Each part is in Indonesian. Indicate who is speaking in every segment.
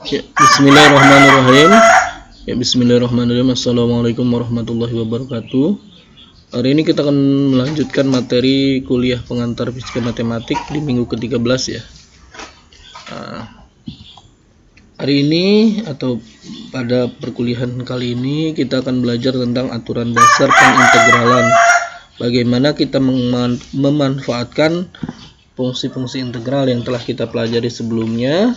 Speaker 1: Ya, Bismillahirrahmanirrahim. Bismillahirrahmanirrahim. Assalamualaikum warahmatullahi wabarakatuh. Hari ini kita akan melanjutkan materi kuliah pengantar fisika matematik di minggu ke-13 ya. Hari ini atau pada perkuliahan kali ini kita akan belajar tentang aturan dasar pengintegralan. Bagaimana kita memanfaatkan fungsi-fungsi integral yang telah kita pelajari sebelumnya,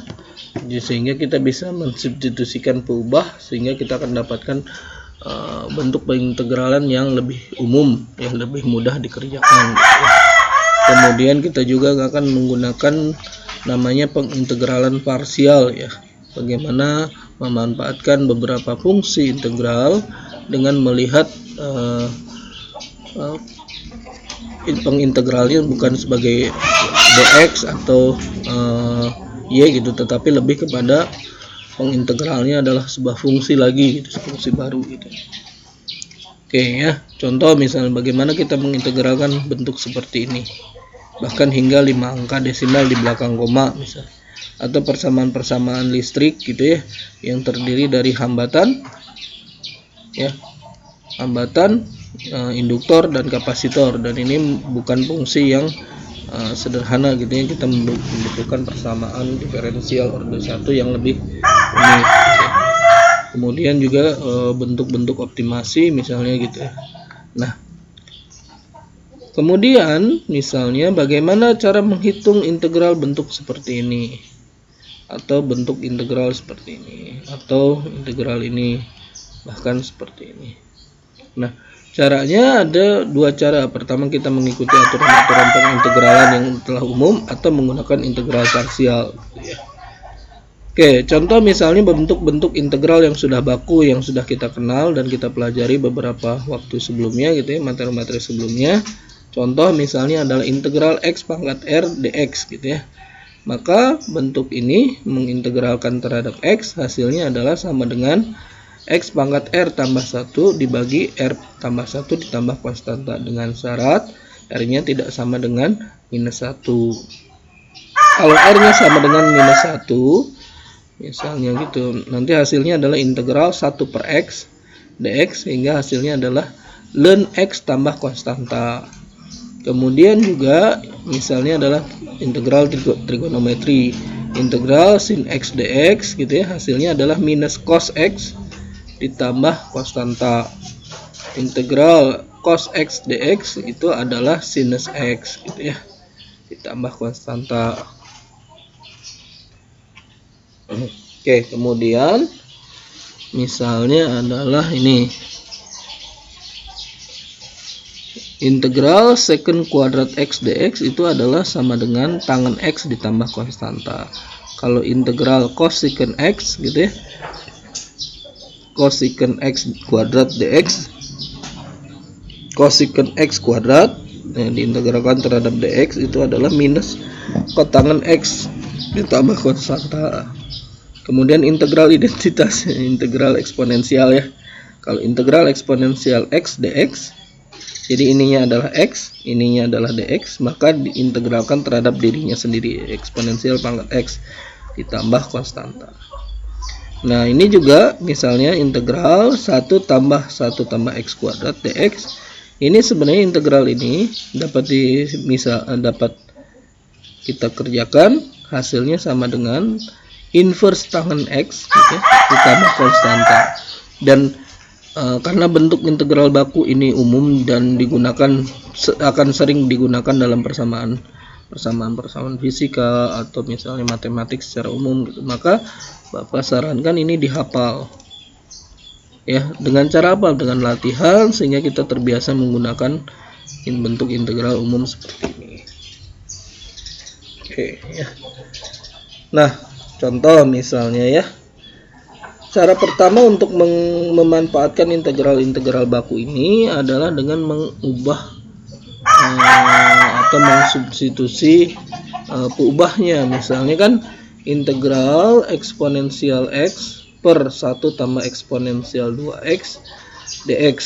Speaker 1: sehingga kita bisa mensubstitusikan peubah, sehingga kita akan dapatkan bentuk pengintegralan yang lebih umum, yang lebih mudah dikerjakan. Kemudian kita juga akan menggunakan namanya pengintegralan parsial ya. Bagaimana memanfaatkan beberapa fungsi integral dengan melihat pengintegralnya bukan sebagai dx atau y gitu, tetapi lebih kepada pengintegralnya adalah sebuah fungsi lagi gitu, fungsi baru gitu. Oke ya, contoh misalnya bagaimana kita mengintegralkan bentuk seperti ini, bahkan hingga 5 angka desimal di belakang koma misalnya, atau persamaan-persamaan listrik gitu ya, yang terdiri dari hambatan ya, induktor dan kapasitor, dan ini bukan fungsi yang sederhana gitu ya, kita membutuhkan persamaan diferensial order 1 yang lebih unik gitu. Kemudian juga bentuk-bentuk optimasi misalnya gitu ya. Nah, kemudian misalnya bagaimana cara menghitung integral bentuk seperti ini, atau bentuk integral seperti ini, atau integral ini, bahkan seperti ini. Nah, caranya ada dua cara. Pertama, kita mengikuti aturan-aturan pengintegralan yang telah umum, atau menggunakan integral parsial gitu ya. Oke, contoh misalnya bentuk-bentuk integral yang sudah baku, yang sudah kita kenal dan kita pelajari beberapa waktu sebelumnya gitu ya, materi-materi sebelumnya. Contoh misalnya adalah integral x pangkat r dx gitu ya. Maka bentuk ini mengintegralkan terhadap x, hasilnya adalah sama dengan x pangkat r tambah 1 dibagi r tambah 1 ditambah konstanta, dengan syarat r-nya tidak sama dengan minus 1. Kalau r-nya sama dengan minus 1 misalnya gitu, nanti hasilnya adalah integral 1 per x dx, sehingga hasilnya adalah ln x tambah konstanta. Kemudian juga misalnya adalah integral trigonometri, integral sin x dx gitu ya, hasilnya adalah minus cos x ditambah konstanta. Integral cos x dx itu adalah sinus x gitu ya, ditambah konstanta. Oke, kemudian misalnya adalah ini integral secant kuadrat x dx itu adalah sama dengan tangen x ditambah konstanta. Kalau integral cosecant x gitu ya, cosecant x kuadrat dx, cosecant x kuadrat yang diintegralkan terhadap dx itu adalah minus kotangen x ditambah konstanta. Kemudian integral identitas, integral eksponensial ya. Kalau integral eksponensial x dx, jadi ininya adalah x, ininya adalah dx, maka diintegralkan terhadap dirinya sendiri, eksponensial pangkat x ditambah konstanta. Nah, ini juga misalnya integral 1 tambah 1 tambah x kuadrat dx. Ini sebenarnya integral ini dapat kita kerjakan, hasilnya sama dengan inverse tangen x gitu, ditambah konstanta. Dan karena bentuk integral baku ini umum dan akan sering digunakan dalam persamaan fisika atau misalnya matematik secara umum gitu, maka Bapak sarankan ini dihafal ya. Dengan cara apa? Dengan latihan, sehingga kita terbiasa menggunakan bentuk integral umum seperti ini. Oke ya. Nah, contoh misalnya ya, cara pertama untuk memanfaatkan integral baku ini adalah dengan mengubah atau mensubstitusi peubahnya. Misalnya kan integral eksponensial x per 1 tambah eksponensial 2x dx.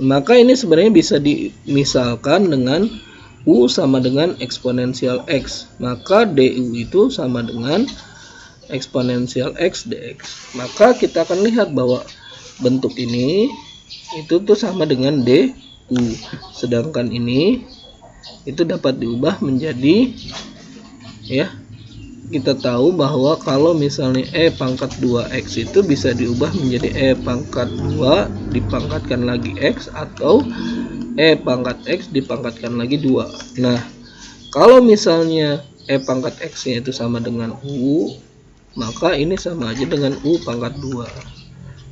Speaker 1: Maka ini sebenarnya bisa dimisalkan dengan U sama dengan eksponensial x. Maka du itu sama dengan eksponensial x dx. Maka kita akan lihat bahwa bentuk ini itu tuh sama dengan du, sedangkan ini itu dapat diubah menjadi, ya, kita tahu bahwa kalau misalnya e pangkat 2x itu bisa diubah menjadi e pangkat 2 dipangkatkan lagi x, atau e pangkat x dipangkatkan lagi 2. Nah, kalau misalnya e pangkat x nya itu sama dengan u, maka ini sama aja dengan u pangkat 2,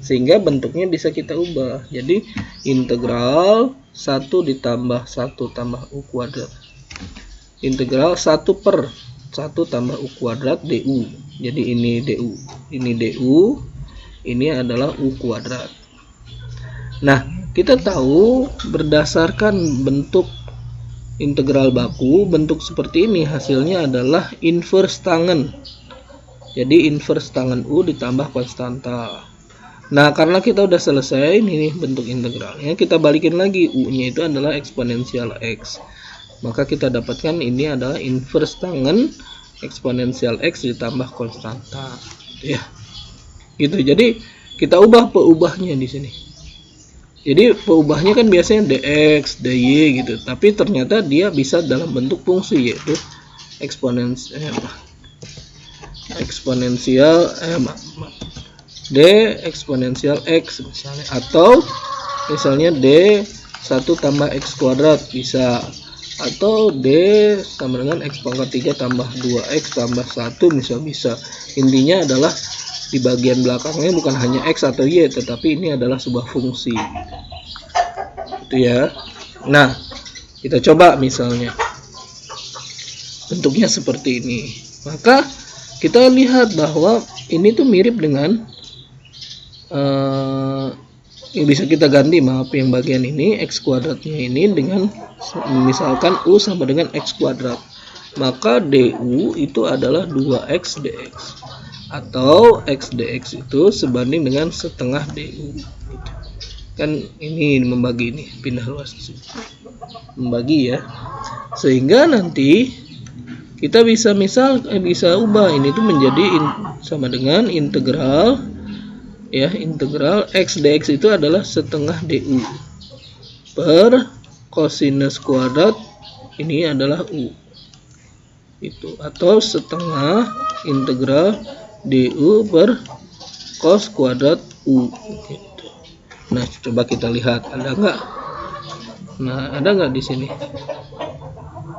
Speaker 1: sehingga bentuknya bisa kita ubah. Jadi integral 1 ditambah 1 tambah u kuadrat, integral 1 per 1 tambah u kuadrat du. Jadi ini du, ini adalah u kuadrat. Nah, kita tahu berdasarkan bentuk integral baku, bentuk seperti ini hasilnya adalah inverse tangen. Jadi inverse tangen u ditambah konstanta. Nah, karena kita udah selesai ini bentuk integralnya, kita balikin lagi, u-nya itu adalah eksponensial x. Maka kita dapatkan ini adalah inverse tangen eksponensial x ditambah konstanta, ya. Gitu. Jadi kita ubah peubahnya di sini. Jadi peubahnya kan biasanya dx, dy gitu, tapi ternyata dia bisa dalam bentuk fungsi, yaitu eksponensial d eksponensial x misalnya, atau misalnya d 1 tambah x kuadrat bisa, atau d sama dengan x pangkat 3 tambah 2x tambah 1 misal bisa. Intinya adalah di bagian belakangnya bukan hanya x atau y, tetapi ini adalah sebuah fungsi, itu ya. Nah, kita coba misalnya bentuknya seperti ini, maka kita lihat bahwa ini tuh mirip dengan bisa kita ganti, maaf, yang bagian ini x kuadratnya ini dengan misalkan u sama dengan x kuadrat, maka du itu adalah 2x dx, atau x dx itu sebanding dengan setengah du. Kan ini membagi, ini pindah luas membagi ya, sehingga nanti kita bisa bisa ubah ini tuh menjadi sama dengan integral, ya, integral x dx itu adalah setengah du per kosinus kuadrat ini adalah u itu, atau setengah integral du per cos kuadrat u gitu. Nah, coba kita lihat ada nggak? Nah, ada nggak di sini?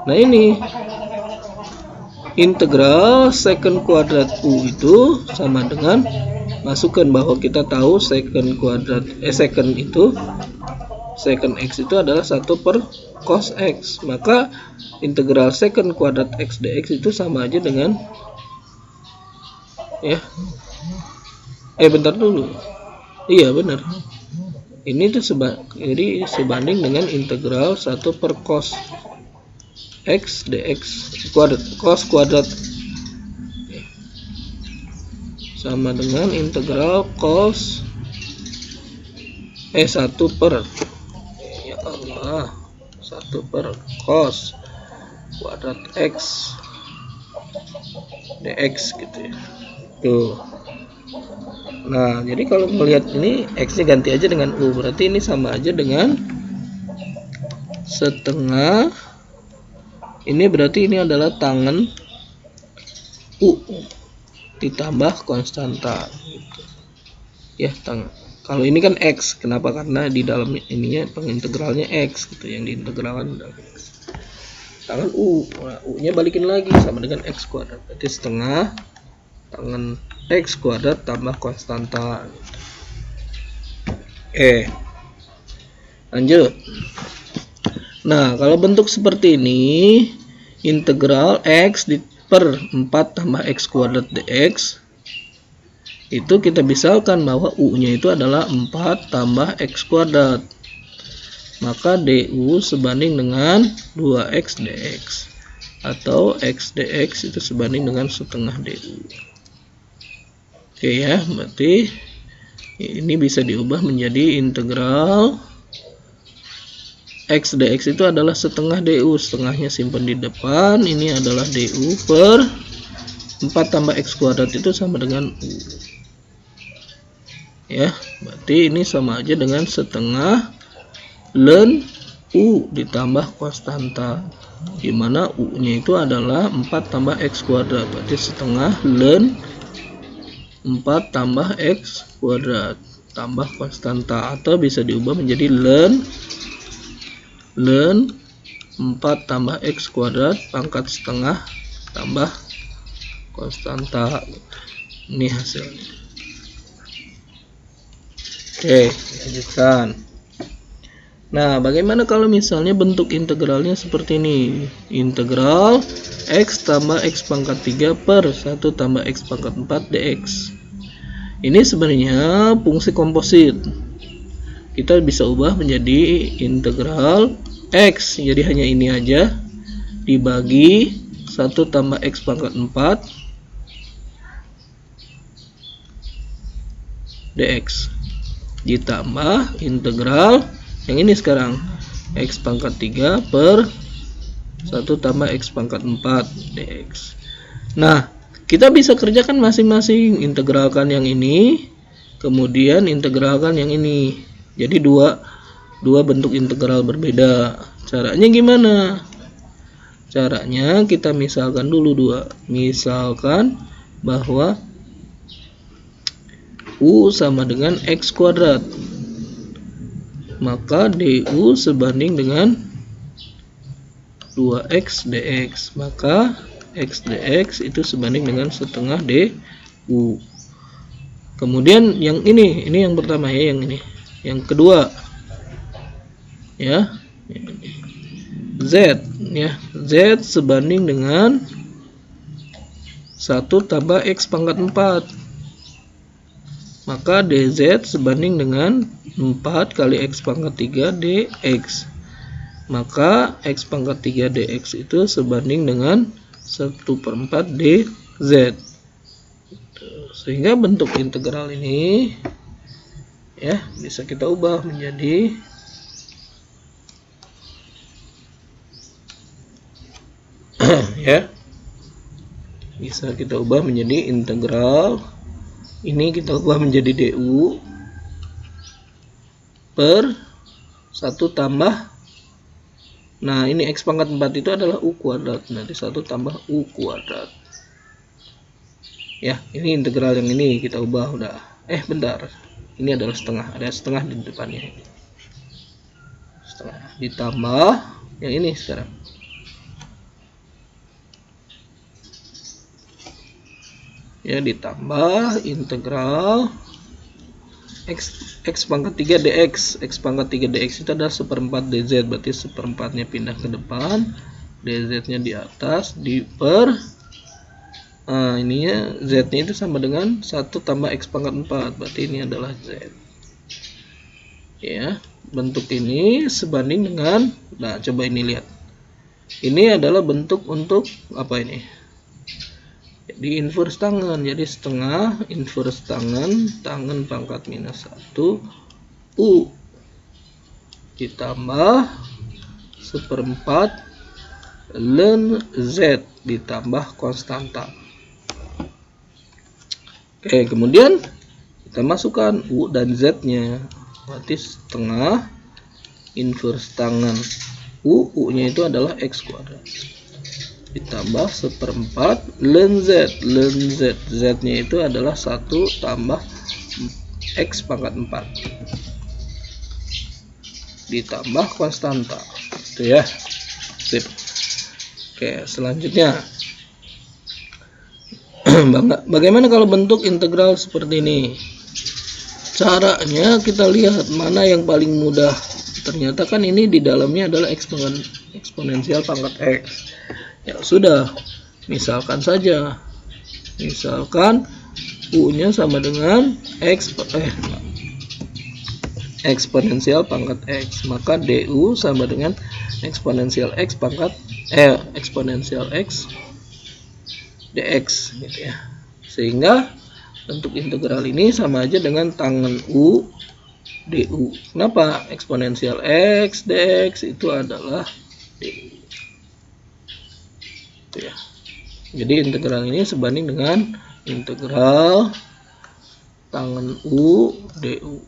Speaker 1: Nah, ini integral secant kuadrat u itu sama dengan, masukkan bahwa kita tahu secant kuadrat secant x itu adalah 1 per cos x, maka integral secant kuadrat x dx itu sama aja dengan, ya, bentar dulu, iya benar, ini tuh jadi sebanding dengan integral 1 per cos x dx kuadrat, cos kuadrat sama dengan integral cos 1 per, ya Allah, 1 per cos kuadrat x dx gitu ya. Tuh. Nah, jadi kalau melihat ini x nya ganti aja dengan u, berarti ini sama aja dengan setengah, ini berarti ini adalah tangen u ditambah konstanta gitu. Ya, tangen. Kalau ini kan x, kenapa? Karena di dalam ininya pengintegralnya x gitu, yang diintegralkan adalah x. Tangan u, nah, u-nya balikin lagi sama dengan x kuadrat, berarti setengah tangan x kuadrat tambah konstanta gitu. Lanjut. Nah, kalau bentuk seperti ini, integral x per 4 tambah x kuadrat dx, itu kita misalkan bahwa u-nya itu adalah 4 tambah x kuadrat, maka du sebanding dengan 2x dx, atau x dx itu sebanding dengan setengah du. Oke ya, berarti ini bisa diubah menjadi integral x dx itu adalah setengah du, setengahnya simpan di depan, ini adalah du per 4 tambah X kuadrat itu sama dengan U. Ya, berarti ini sama aja dengan setengah ln U ditambah konstanta, dimana U-nya itu adalah 4 tambah X kuadrat, berarti setengah ln 4 tambah X kuadrat tambah konstanta, atau bisa diubah menjadi ln 4 tambah X kuadrat pangkat setengah tambah konstanta. Ini hasilnya. Oke, lanjutkan. Nah, bagaimana kalau misalnya bentuk integralnya seperti ini? Integral X tambah X pangkat 3 per 1 tambah X pangkat 4 dx. Ini sebenarnya fungsi komposit. Kita bisa ubah menjadi integral X. Jadi hanya ini aja. Dibagi 1 tambah X pangkat 4 dx. Ditambah integral yang ini sekarang, X pangkat 3 per 1 tambah X pangkat 4 dx. Nah, kita bisa kerjakan masing-masing, integralkan yang ini, kemudian integralkan yang ini. Jadi dua bentuk integral berbeda. Caranya gimana? Caranya kita misalkan dulu dua. Misalkan bahwa U sama dengan X kuadrat, maka du sebanding dengan 2x dx, maka x dx itu sebanding dengan setengah du. Kemudian yang ini yang pertama ya, yang ini. Yang kedua ya, z ya, z sebanding dengan 1 tambah x pangkat 4, maka dz sebanding dengan 4 kali x pangkat 3 dx, maka x pangkat 3 dx itu sebanding dengan 1/4 dz. Sehingga bentuk integral ini ya bisa kita ubah menjadi ya, bisa kita ubah menjadi integral ini, kita ubah menjadi du per 1 tambah, nah ini x pangkat 4 itu adalah u kuadrat, nanti 1 tambah u kuadrat ya. Ini integral yang ini kita ubah udah. Bentar, ini adalah setengah, ada setengah di depannya, setengah ditambah yang ini sekarang ya, ditambah integral x pangkat 3 dx. X pangkat 3 dx itu adalah 1/4 dz, berarti 1/4-nya pindah ke depan, dz-nya di atas, di per ininya z-nya itu sama dengan 1 tambah x pangkat 4, berarti ini adalah z ya. Bentuk ini sebanding dengan, nah coba ini lihat, ini adalah bentuk untuk apa ini, di inverse tangan, jadi setengah inverse tangan pangkat minus 1 u ditambah 1/4 ln z ditambah konstanta. Oke, kemudian kita masukkan u dan z nya, berarti setengah inverse tangan u nya itu adalah x kuadrat ditambah 1/4 ln z. Z nya itu adalah 1 tambah x pangkat 4 ditambah konstanta itu ya. Sip. Oke, selanjutnya bagaimana kalau bentuk integral seperti ini? Caranya kita lihat mana yang paling mudah. Ternyata kan ini di dalamnya adalah eksponensial pangkat x. Ya sudah, misalkan saja, misalkan u-nya sama dengan eksponensial pangkat x, maka du sama dengan eksponensial x pangkat eksponensial x dx gitu ya. Sehingga bentuk integral ini sama aja dengan tangan u du. Kenapa? Eksponensial x dx itu adalah du. Ya. Jadi integral ini sebanding dengan integral tangen U du.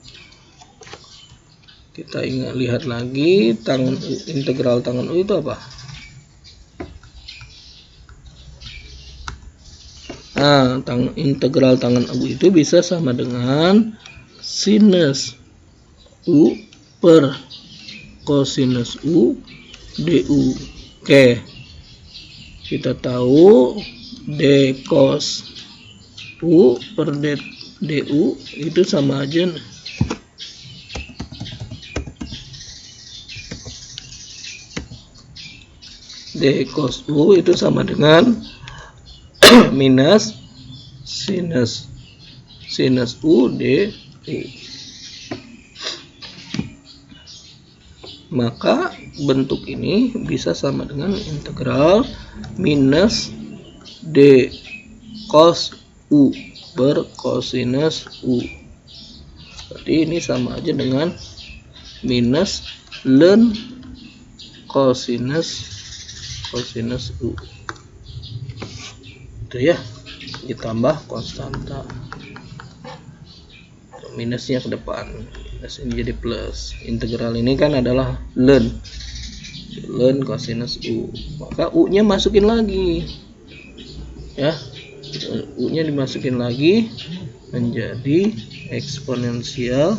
Speaker 1: Kita lihat lagi integral tangen U itu apa? Nah, integral tangen U itu bisa sama dengan sinus U per kosinus U du. Oke, kita tahu d cos U per du itu sama aja d cos U itu sama dengan minus sinus U du. Maka bentuk ini bisa sama dengan integral minus d cos U per kosinus U. Berarti ini sama aja dengan minus ln kosinus U. Itu ya, ditambah konstanta. Minusnya ke depan, minus ini jadi plus. Integral ini kan adalah ln kosinus U, maka U nya masukin lagi ya, U nya dimasukin lagi menjadi eksponensial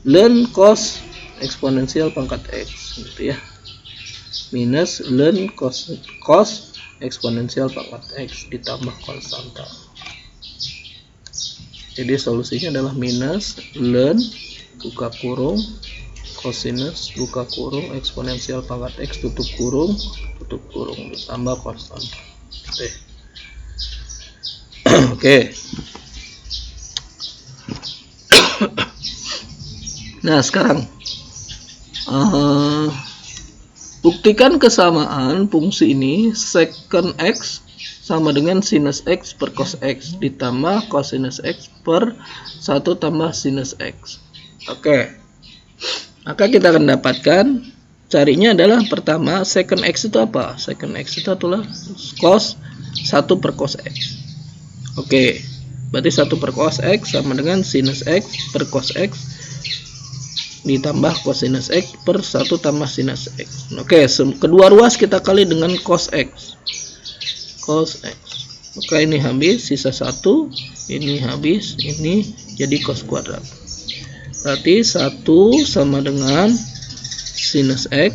Speaker 1: ln cos eksponensial pangkat X gitu ya, minus ln cos eksponensial pangkat X ditambah konstanta. Jadi solusinya adalah minus ln buka kurung kosinus buka kurung eksponensial pangkat X tutup kurung ditambah konstanta. Oke. Nah sekarang buktikan kesamaan fungsi ini secant X sama dengan sinus X per cos X ditambah cosinus X per 1 tambah sinus X. Oke. Maka kita akan dapatkan, carinya adalah pertama secant X itu apa? Secant X itu adalah cos 1 per cos X. Oke. Berarti 1 per cos X sama dengan sinus X per cos X ditambah cosinus X per 1 tambah sinus X. Oke, kedua ruas kita kali dengan cos X. Maka ini habis, sisa 1, ini habis, ini jadi cos kuadrat. Berarti 1 sama dengan sinus X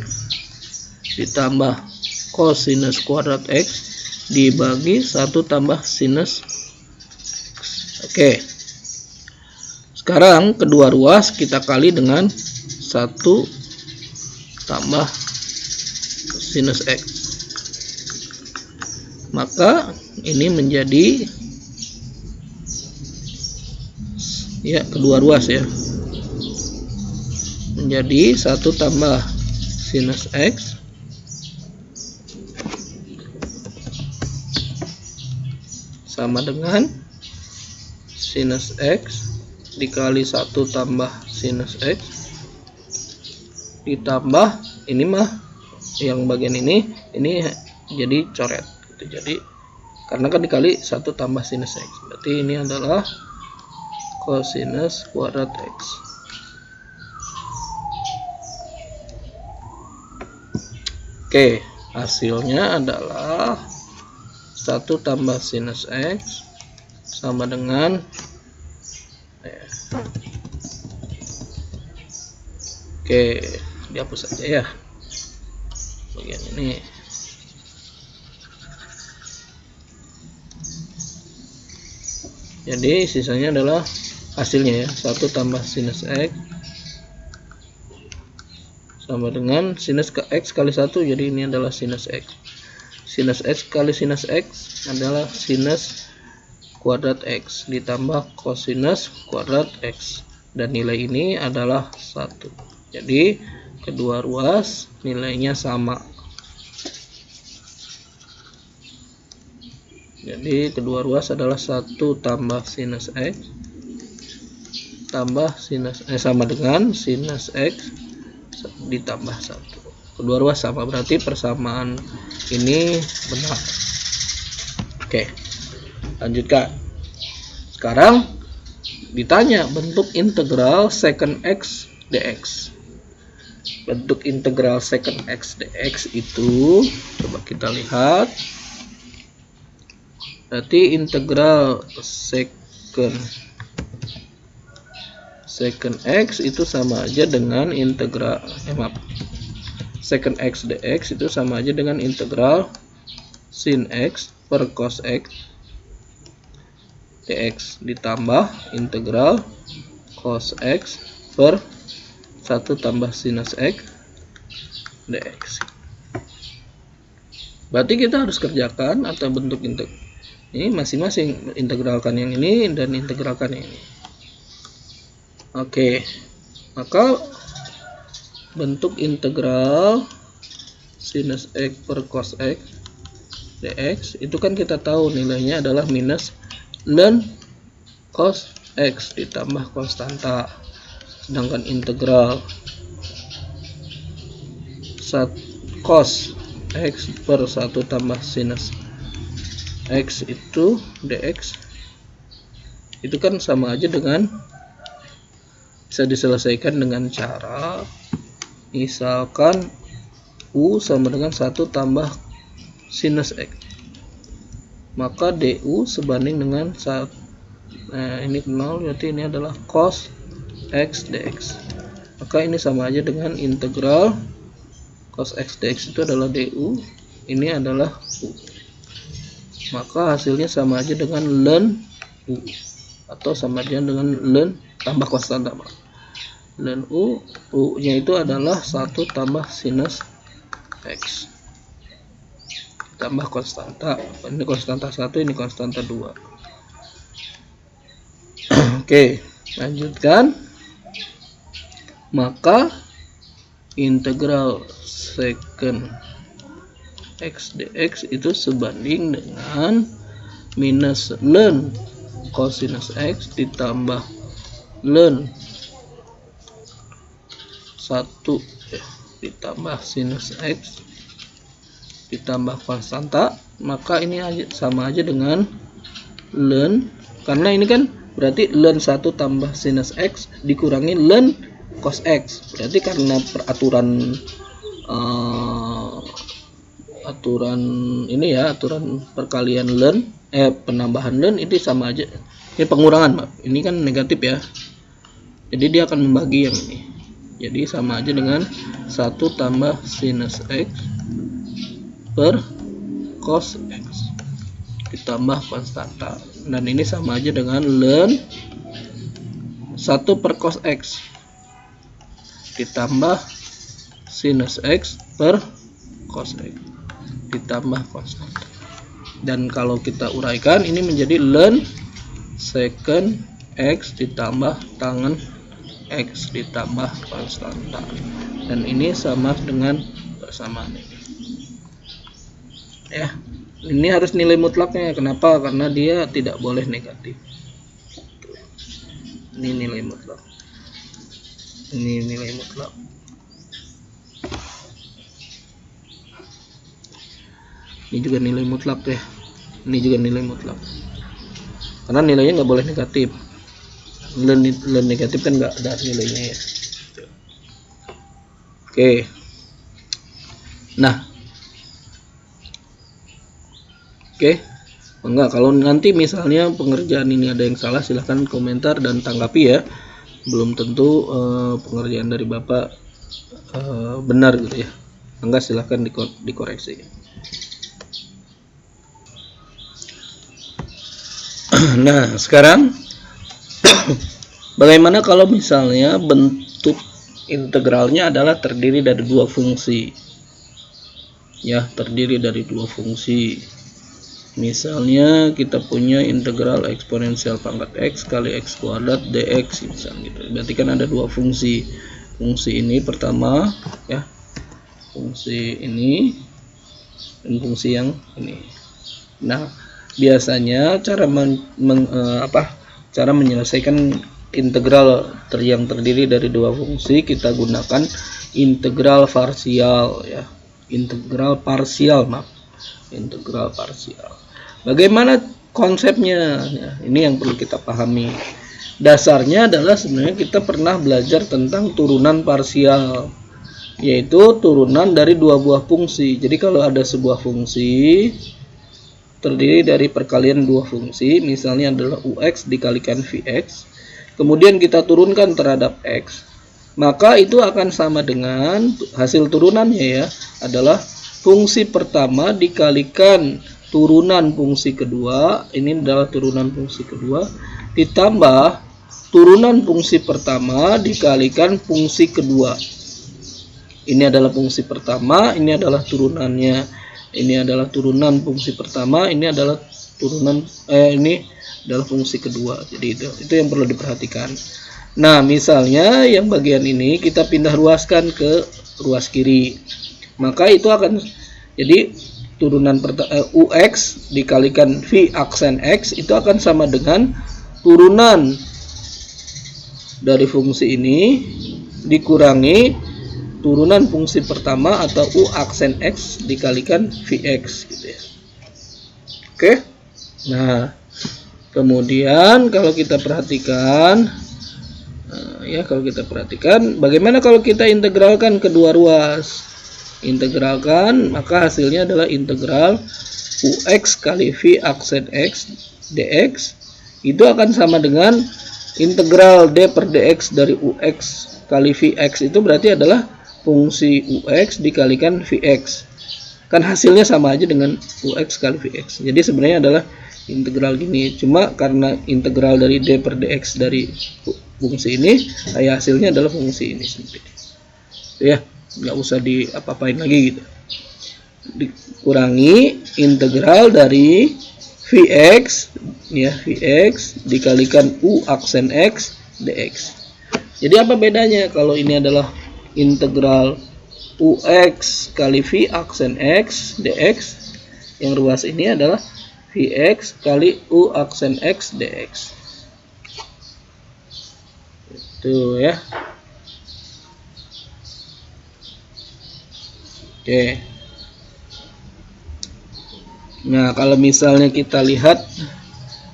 Speaker 1: ditambah cosinus kuadrat X dibagi 1 tambah sinus X. Oke. Sekarang kedua ruas kita kali dengan 1 tambah sinus X. Maka ini menjadi ya kedua ruas ya. Menjadi 1 tambah sinus X sama dengan sinus X dikali 1 tambah sinus X ditambah ini mah yang bagian ini jadi coret gitu. Jadi karena kan dikali 1 tambah sinus X, berarti ini adalah cosinus kuadrat X. Oke, hasilnya adalah 1 tambah sinus X sama dengan oke, dihapus saja ya bagian ini. Jadi sisanya adalah hasilnya ya, 1 tambah sinus X sama dengan sinus ke X kali 1, jadi ini adalah sinus X. Sinus X kali sinus X adalah sinus kuadrat X ditambah cosinus kuadrat X, dan nilai ini adalah 1. Jadi kedua ruas nilainya sama. Jadi kedua ruas adalah 1 tambah sinus X tambah sinus sama dengan sinus X ditambah 1. Kedua ruas sama, berarti persamaan ini benar. Oke, lanjutkan. Sekarang ditanya bentuk integral secant x dx. Bentuk integral secant x dx itu coba kita lihat. Berarti integral secant x itu sama aja dengan integral secant x dx itu sama aja dengan integral sin x per cos x dx ditambah integral cos x per 1 tambah sinus x dx. Berarti kita harus kerjakan atau bentuk ini masing-masing, integralkan yang ini dan integralkan yang ini. Oke, maka bentuk integral sinus x per cos x dx itu kan kita tahu nilainya adalah minus ln cos x ditambah konstanta. Sedangkan integral cos x per 1 tambah sinus x itu dx itu kan sama aja dengan, bisa diselesaikan dengan cara misalkan u sama dengan 1 tambah sinus x, maka du sebanding dengan 1, ini 0, berarti ini adalah cos x dx, maka ini sama aja dengan integral cos x dx itu adalah du, ini adalah u, maka hasilnya sama aja dengan ln u atau sama aja dengan ln tambah konstanta, ln u nya itu adalah 1 tambah sinus x tambah konstanta, ini konstanta 1, ini konstanta 2. Oke, lanjutkan. Maka integral secant x dx itu sebanding dengan minus ln cosinus x ditambah ln 1 ditambah sinus x ditambah konstanta, maka ini sama aja dengan ln, karena ini kan berarti ln 1 tambah sinus x dikurangi ln cos x, berarti karena peraturan aturan ini ya, aturan perkalian ln penambahan ln itu sama aja, ini pengurangan ini kan negatif ya, jadi dia akan membagi yang ini, jadi sama aja dengan 1 tambah sinus x per cos x ditambah konstanta, dan ini sama aja dengan ln 1 per cos x ditambah sinus x per cos x ditambah konstanta, dan kalau kita uraikan ini menjadi ln secant x ditambah tangen x ditambah konstanta, dan ini sama dengan persamaan ini ya. Ini harus nilai mutlaknya, kenapa? Karena dia tidak boleh negatif. Ini nilai mutlak, ini nilai mutlak. Ini juga nilai mutlak ya, ini juga nilai mutlak, karena nilainya nggak boleh negatif. Ln negatif kan nggak ada nilainya ya. Oke, nah enggak, kalau nanti misalnya pengerjaan ini ada yang salah silahkan komentar dan tanggapi ya, belum tentu pengerjaan dari Bapak benar gitu ya, enggak silahkan dikoreksi. Nah sekarang bagaimana kalau misalnya bentuk integralnya adalah terdiri dari dua fungsi ya, terdiri dari dua fungsi. Misalnya kita punya integral eksponensial pangkat x kali x kuadrat dx misalnya gitu. Berarti kan ada dua fungsi. Fungsi ini pertama ya, fungsi ini dan fungsi yang ini. Nah, biasanya cara cara menyelesaikan integral yang terdiri dari dua fungsi, kita gunakan integral parsial ya. Integral parsial. Bagaimana konsepnya? Nah, ini yang perlu kita pahami. Dasarnya adalah sebenarnya kita pernah belajar tentang turunan parsial, yaitu turunan dari dua buah fungsi. Jadi kalau ada sebuah fungsi terdiri dari perkalian dua fungsi, misalnya adalah ux dikalikan vx, kemudian kita turunkan terhadap x, maka itu akan sama dengan hasil turunannya ya adalah fungsi pertama dikalikan turunan fungsi kedua, ini adalah turunan fungsi kedua, ditambah turunan fungsi pertama dikalikan fungsi kedua. Ini adalah fungsi pertama, ini adalah turunannya. Ini adalah turunan fungsi pertama, ini adalah turunan ini adalah fungsi kedua. Jadi itu yang perlu diperhatikan. Nah, misalnya yang bagian ini kita pindah ruaskan ke ruas kiri. Maka itu akan jadi turunan ux dikalikan v aksen x itu akan sama dengan turunan dari fungsi ini dikurangi turunan fungsi pertama atau u aksen x dikalikan vx gitu ya. Oke. Nah, kemudian kalau kita perhatikan bagaimana kalau kita integralkan kedua ruas? Integralkan, maka hasilnya adalah integral ux kali v aksen x dx itu akan sama dengan integral d per dx dari ux kali vx, itu berarti adalah fungsi ux dikalikan vx. Kan hasilnya sama aja dengan ux kali vx. Jadi sebenarnya adalah integral gini. Cuma karena integral dari d per dx dari fungsi ini, hasilnya adalah fungsi ini sendiri. Ya, nggak usah diapa-apain lagi gitu. Dikurangi integral dari vx ya, vx dikalikan u aksen x dx. Jadi apa bedanya kalau ini adalah integral ux kali v aksen x dx, yang ruas ini adalah vx kali u aksen x dx. Itu ya. Oke. Nah, kalau misalnya kita lihat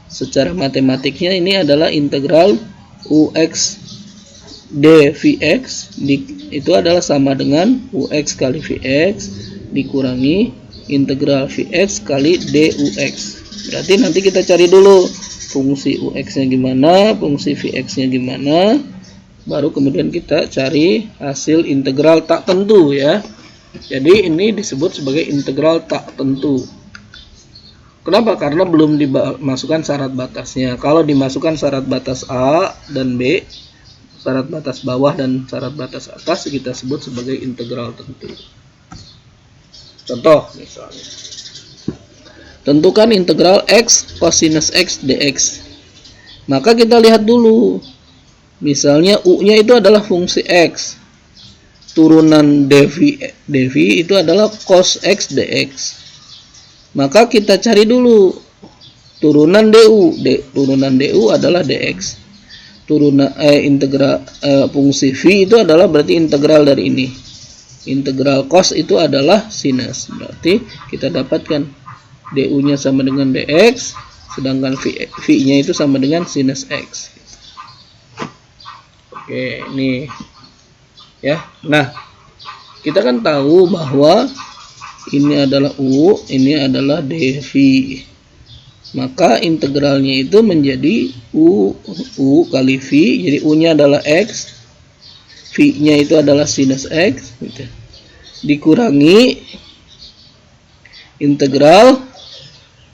Speaker 1: secara matematiknya, ini adalah integral ux dvx itu adalah sama dengan ux kali vx dikurangi integral vx kali dux. Berarti nanti kita cari dulu fungsi ux nya gimana, fungsi vx nya gimana, baru kemudian kita cari hasil integral tak tentu ya. Jadi ini disebut sebagai integral tak tentu. Kenapa? Karena belum dimasukkan syarat batasnya. Kalau dimasukkan syarat batas A dan B, syarat batas bawah dan syarat batas atas, kita sebut sebagai integral tentu. Contoh misalnya, tentukan integral x cosinus x dx. Maka kita lihat dulu, misalnya u-nya itu adalah fungsi x, turunan dv itu adalah cos x dx. Maka kita cari dulu turunan du. Turunan du adalah dx. Turunan integral fungsi v itu adalah berarti integral dari ini. Integral cos itu adalah sinus. Berarti kita dapatkan du-nya sama dengan dx, sedangkan v-nya itu sama dengan sinus x. Oke, ini ya. Nah, kita kan tahu bahwa ini adalah u, ini adalah dv. Maka integralnya itu menjadi u kali v. Jadi u-nya adalah x, v-nya itu adalah sinus x gitu. Dikurangi integral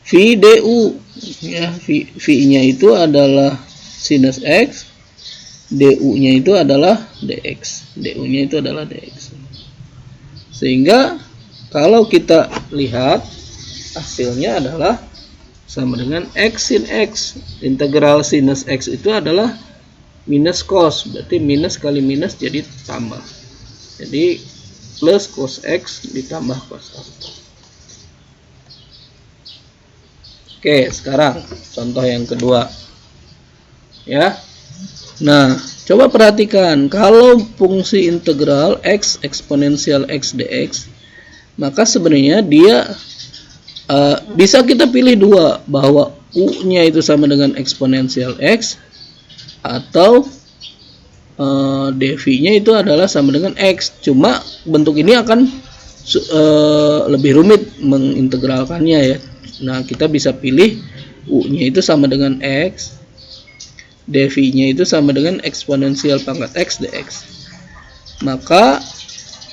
Speaker 1: v du ya, v-nya itu adalah sinus x, du-nya itu adalah dx. Du-nya itu adalah dx. Sehingga kalau kita lihat hasilnya adalah sama dengan x sin x. Integral sinus x itu adalah minus cos, berarti minus kali minus jadi tambah. Jadi plus cos x ditambah cos x. Oke, sekarang contoh yang kedua. Ya. Nah, coba perhatikan, kalau fungsi integral x eksponensial x dx, maka sebenarnya dia bisa kita pilih dua, bahwa U-nya itu sama dengan eksponensial X, atau dv-nya itu adalah sama dengan X. Cuma bentuk ini akan lebih rumit mengintegralkannya ya. Nah, kita bisa pilih U-nya itu sama dengan X, dv-nya itu sama dengan eksponensial pangkat X dx. Maka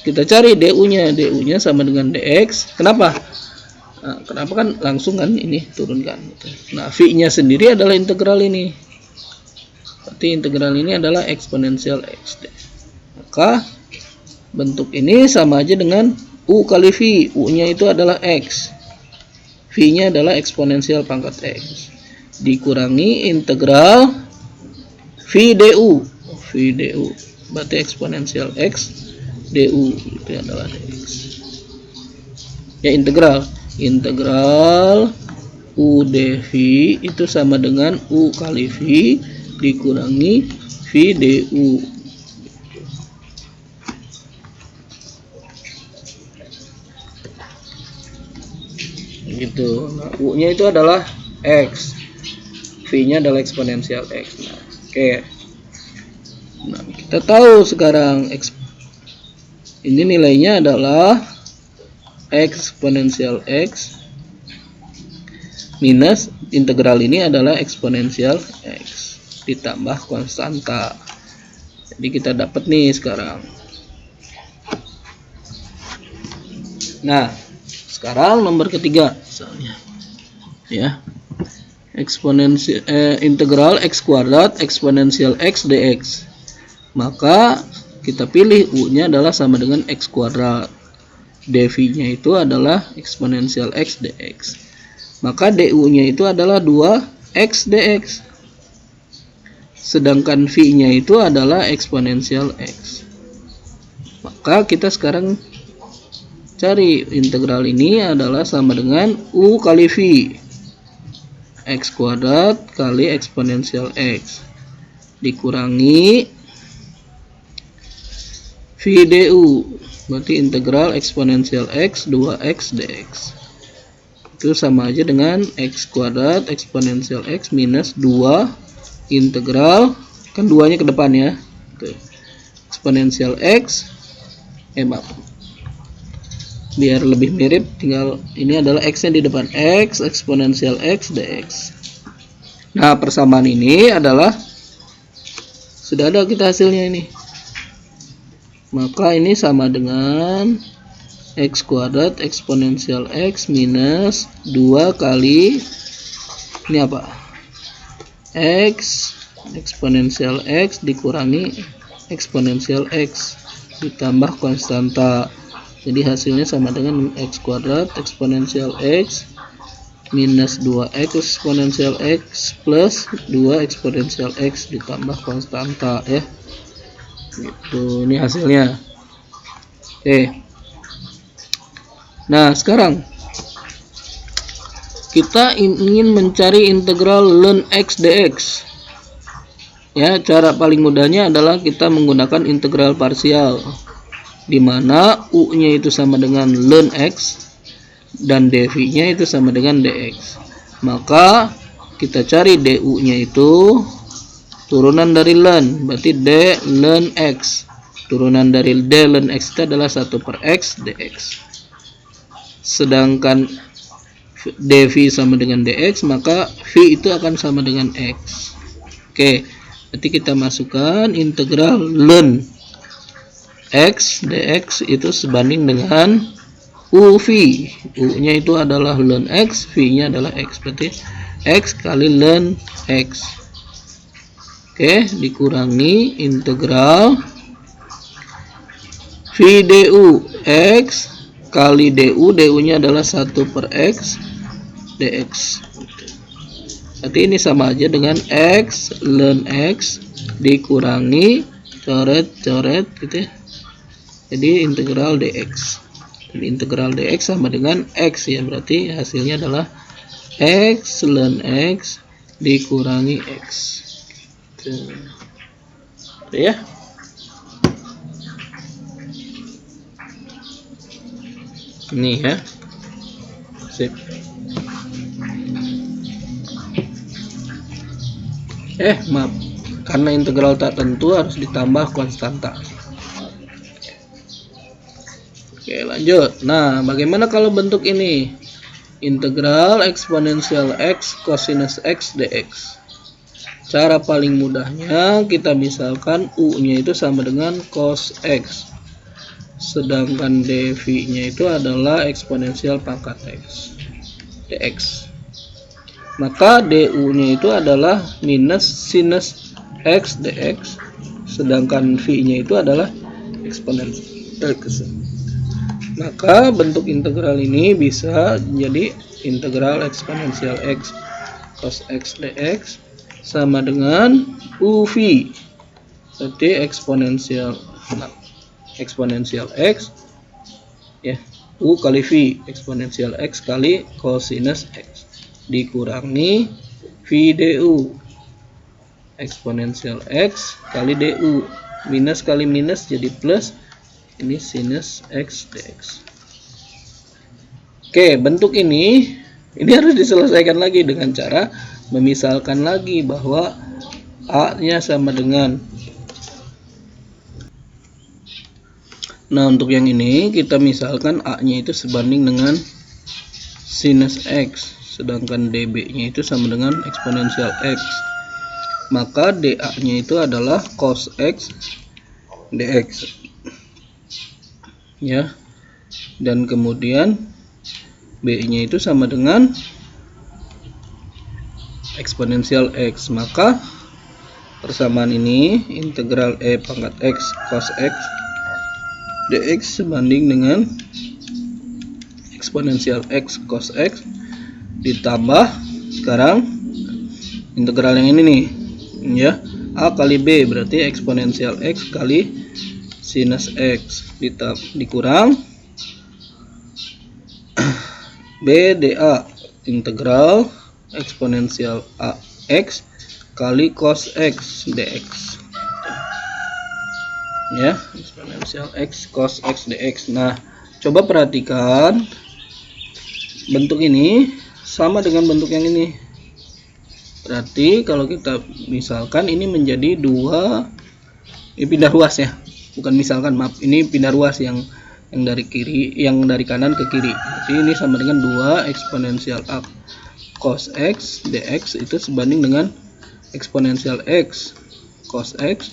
Speaker 1: kita cari du-nya, du-nya sama dengan dx. Kenapa? Nah, kenapa kan langsung kan ini turunkan. Nah, v-nya sendiri adalah integral ini. Berarti integral ini adalah eksponensial x. Maka bentuk ini sama aja dengan u kali v. U-nya itu adalah x. V-nya adalah eksponensial pangkat x. Dikurangi integral v du. V du. Berarti eksponensial x du itu adalah dx. Ya, integral u dv itu sama dengan u kali v dikurangi v du. Gitu. Nah, u-nya itu adalah x, v-nya adalah eksponensial x. Nah, oke. Nah, kita tahu sekarang ini nilainya adalah eksponensial x minus integral ini adalah eksponensial x ditambah konstanta. Jadi kita dapat nih sekarang. Nah, sekarang nomor ketiga misalnya ya, eksponensial integral x kuadrat eksponensial x dx. Maka kita pilih u-nya adalah sama dengan x kuadrat, dv-nya itu adalah eksponensial x dx. Maka du-nya itu adalah 2x dx. Sedangkan v-nya itu adalah eksponensial x. Maka kita sekarang cari integral ini adalah sama dengan u kali v, x kuadrat kali eksponensial x dikurangi v du. Berarti integral eksponensial x 2x dx. Itu sama aja dengan x kuadrat eksponensial x minus 2 integral, kan 2-nya ke depan ya. Eksponensial x biar lebih mirip, tinggal ini adalah x-nya di depan, x eksponensial x dx. Nah, persamaan ini adalah sudah ada kita hasilnya ini. Maka ini sama dengan x kuadrat eksponensial x minus 2 kali ini apa? X eksponensial x dikurangi eksponensial x ditambah konstanta. Jadi hasilnya sama dengan x kuadrat eksponensial x minus 2x eksponensial x plus 2 eksponensial x ditambah konstanta ya. Gitu, ini hasilnya. Oke. Nah, sekarang kita ingin mencari integral ln x dx. Ya, cara paling mudahnya adalah kita menggunakan integral parsial, di mana u-nya itu sama dengan ln x dan dv-nya itu sama dengan dx. Maka kita cari du-nya itu turunan dari ln, berarti d ln x. Turunan dari d ln x itu adalah 1 per x dx. Sedangkan dv sama dengan dx, maka v itu akan sama dengan x. Oke, berarti kita masukkan integral ln x dx itu sebanding dengan uv. U-nya itu adalah ln x, v-nya adalah x. Berarti x kali ln x. Oke, dikurangi integral v du x kali du-nya adalah 1 per x dx. Berarti ini sama aja dengan x ln x dikurangi coret-coret gitu ya. Jadi integral dx. Dan integral dx sama dengan x ya, berarti hasilnya adalah x ln x dikurangi x. Gitu ya. Ini ya. Sip. Maaf, karena integral tak tentu harus ditambah konstanta. Oke, lanjut. Nah, bagaimana kalau bentuk ini? Integral eksponensial x cosinus x dx. Cara paling mudahnya kita misalkan u-nya itu sama dengan cos x. Sedangkan dv-nya itu adalah eksponensial pangkat x dx. Maka du-nya itu adalah minus sinus x dx. Sedangkan v-nya itu adalah eksponensial x. Maka bentuk integral ini bisa jadi integral eksponensial x cos x dx sama dengan uv. Berarti eksponensial x ya, u kali v, eksponensial x kali cosinus x dikurangi v du, eksponensial x kali du, minus kali minus jadi plus, ini sinus x dx. Oke, bentuk ini harus diselesaikan lagi dengan cara memisalkan lagi bahwa a-nya sama dengan. Nah, untuk yang ini kita misalkan a-nya itu sebanding dengan sinus x, sedangkan db-nya itu sama dengan eksponensial x. Maka dA-nya itu adalah cos x dx. Ya. Dan kemudian b-nya itu sama dengan eksponensial x. Maka persamaan ini integral e pangkat x cos x dx sebanding dengan eksponensial x cos x ditambah sekarang integral yang ini nih, ya, a kali b berarti eksponensial x kali sinus x dikurang b dA integral eksponensial ax kali cos x dx, ya, eksponensial x cos x dx. Nah, coba perhatikan bentuk ini sama dengan bentuk yang ini. Berarti kalau kita misalkan ini menjadi dua, ini pindah ruas ya, bukan misalkan, maaf, ini pindah ruas yang dari kiri, yang dari kanan ke kiri. Jadi ini sama dengan 2 eksponensial a cos x dx itu sebanding dengan eksponensial x cos x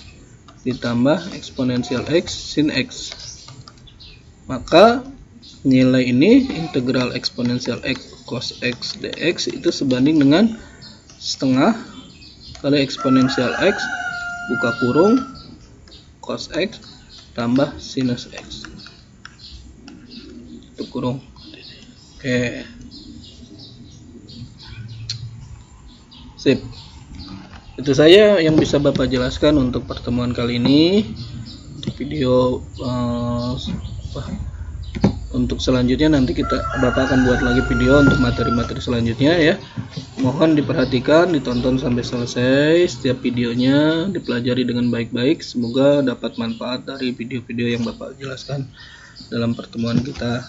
Speaker 1: ditambah eksponensial x sin x. Maka nilai ini integral eksponensial x cos x dx itu sebanding dengan setengah kali eksponensial x buka kurung cos x tambah sinus x tutup kurung. Oke, sip. Itu saja yang bisa Bapak jelaskan untuk pertemuan kali ini. Untuk video untuk selanjutnya nanti Bapak akan buat lagi video untuk materi-materi selanjutnya ya. Mohon diperhatikan, ditonton sampai selesai setiap videonya, dipelajari dengan baik-baik. Semoga dapat manfaat dari video-video yang Bapak jelaskan dalam pertemuan kita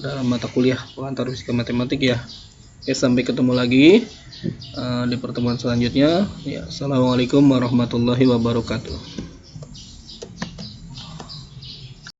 Speaker 1: dalam mata kuliah pengantar fisika matematik ya. Oke, sampai ketemu lagi di pertemuan selanjutnya. Ya, assalamualaikum warahmatullahi wabarakatuh.